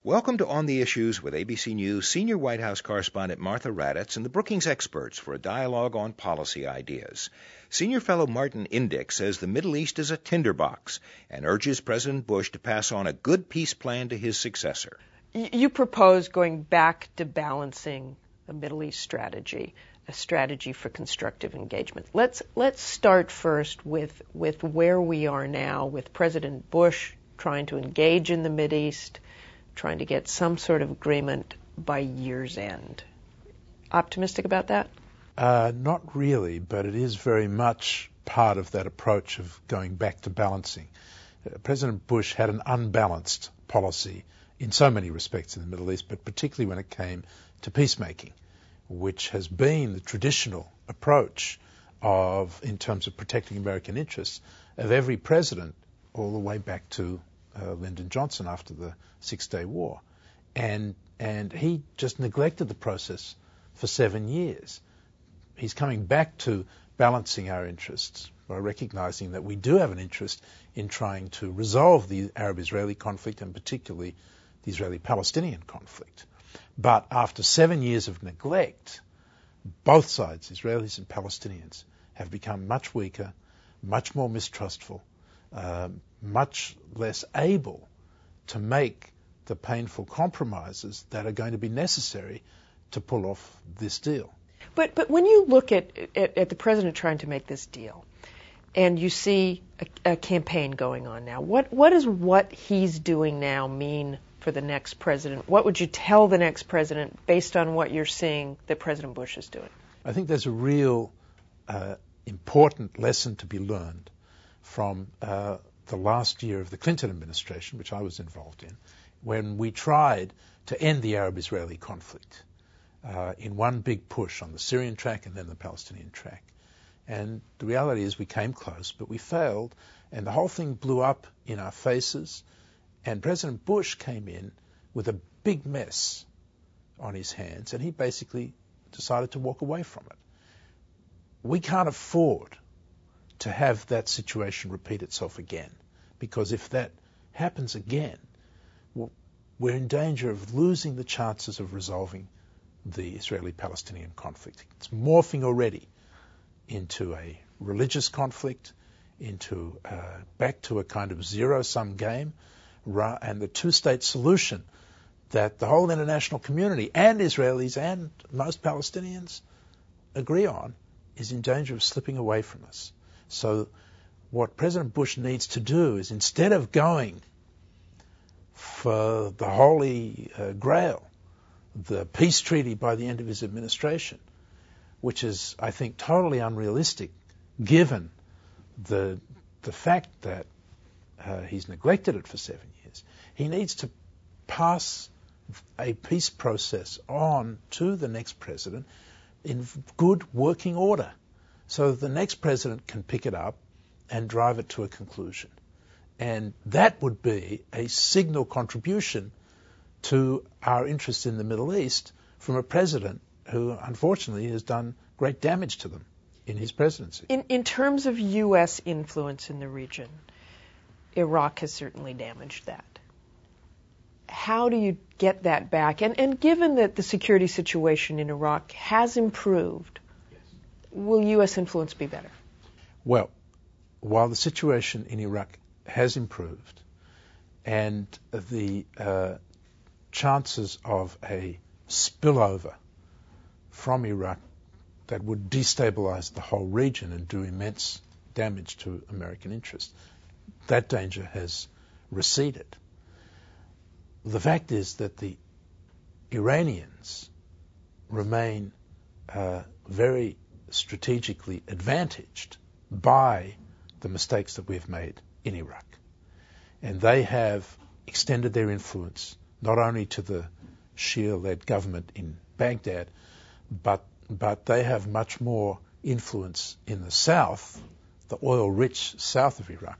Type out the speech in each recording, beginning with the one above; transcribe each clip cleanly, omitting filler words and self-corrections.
Welcome to On the Issues with ABC News senior White House correspondent Martha Raddatz and the Brookings experts for a dialogue on policy ideas. Senior fellow Martin Indyk says the Middle East is a tinderbox and urges President Bush to pass on a good peace plan to his successor. You propose going back to balancing the Middle East strategy, a strategy for constructive engagement. Let's start first with where we are now, with President Bush trying to engage in the Mideast, trying to get some sort of agreement by year's end. Optimistic about that? Not really, but it is very much part of that approach of going back to balancing. President Bush had an unbalanced policy in so many respects in the Middle East, but particularly when it came to peacemaking, which has been the traditional approach in terms of protecting American interests, of every president all the way back to Lyndon Johnson after the Six-Day War. And he just neglected the process for 7 years. He's coming back to balancing our interests by recognizing that we do have an interest in trying to resolve the Arab-Israeli conflict and particularly the Israeli-Palestinian conflict. But after 7 years of neglect, both sides, Israelis and Palestinians, have become much weaker, much more mistrustful, much less able to make the painful compromises that are going to be necessary to pull off this deal. But when you look at the president trying to make this deal, and you see a campaign going on now, what does what he's doing now mean for the next president? What would you tell the next president based on what you're seeing that President Bush is doing? I think there's a real important lesson to be learned from the last year of the Clinton administration, which I was involved in, when we tried to end the Arab-Israeli conflict in one big push on the Syrian track and then the Palestinian track. And the reality is we came close, but we failed, and the whole thing blew up in our faces, and President Bush came in with a big mess on his hands, and he basically decided to walk away from it. We can't afford to have that situation repeat itself again, because if that happens again, we're in danger of losing the chances of resolving the Israeli-Palestinian conflict. It's morphing already into a religious conflict, into back to a kind of zero-sum game, and the two-state solution that the whole international community and Israelis and most Palestinians agree on is in danger of slipping away from us. So what President Bush needs to do is, instead of going for the holy grail, the peace treaty by the end of his administration, which is, I think, totally unrealistic given the fact that he's neglected it for 7 years, he needs to pass a peace process on to the next president in good working order, so that the next president can pick it up and drive it to a conclusion. And that would be a signal contribution to our interest in the Middle East from a president who, unfortunately, has done great damage to them in his presidency. In terms of U.S. influence in the region, Iraq has certainly damaged that. How do you get that back? And given that the security situation in Iraq has improved, will U.S. influence be better? Well, while the situation in Iraq has improved and the chances of a spillover from Iraq that would destabilize the whole region and do immense damage to American interests, that danger has receded. The fact is that the Iranians remain very strategically advantaged by the mistakes that we've made in Iraq. And they have extended their influence not only to the Shia-led government in Baghdad, but they have much more influence in the south, the oil-rich south of Iraq,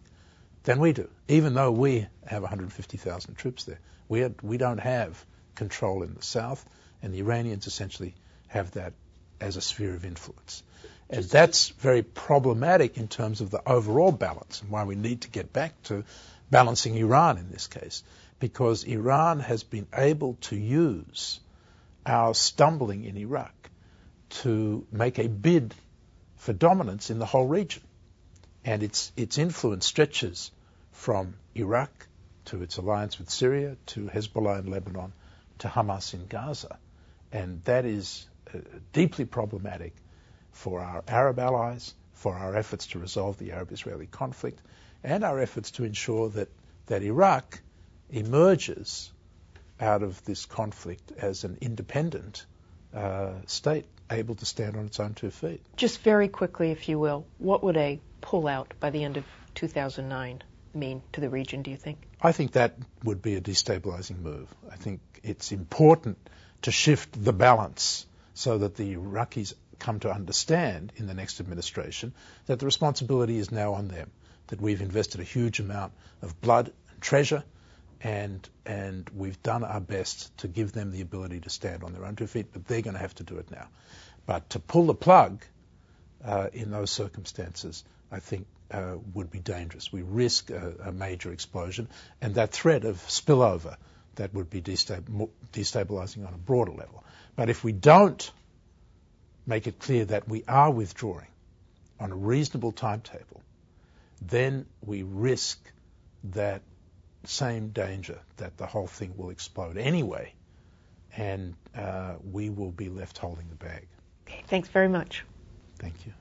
than we do, even though we have 150,000 troops there. We don't have control in the south, and the Iranians essentially have that as a sphere of influence. And that's very problematic in terms of the overall balance, and why we need to get back to balancing Iran in this case, because Iran has been able to use our stumbling in Iraq to make a bid for dominance in the whole region. And its influence stretches from Iraq to its alliance with Syria, to Hezbollah in Lebanon, to Hamas in Gaza. And that is deeply problematic for our Arab allies, for our efforts to resolve the Arab-Israeli conflict, and our efforts to ensure that Iraq emerges out of this conflict as an independent state, able to stand on its own 2 feet. Just very quickly, if you will, what would a pullout by the end of 2009 mean to the region, do you think? I think that would be a destabilizing move. I think it's important to shift the balance so that the Iraqis come to understand in the next administration that the responsibility is now on them, that we've invested a huge amount of blood and treasure, and we've done our best to give them the ability to stand on their own 2 feet, but they're going to have to do it now. But to pull the plug in those circumstances, I think, would be dangerous. We risk a major explosion, and that threat of spillover, that would be destabilizing on a broader level. But if we don't make it clear that we are withdrawing on a reasonable timetable, then we risk that same danger, that the whole thing will explode anyway, and we will be left holding the bag. Okay, thanks very much. Thank you.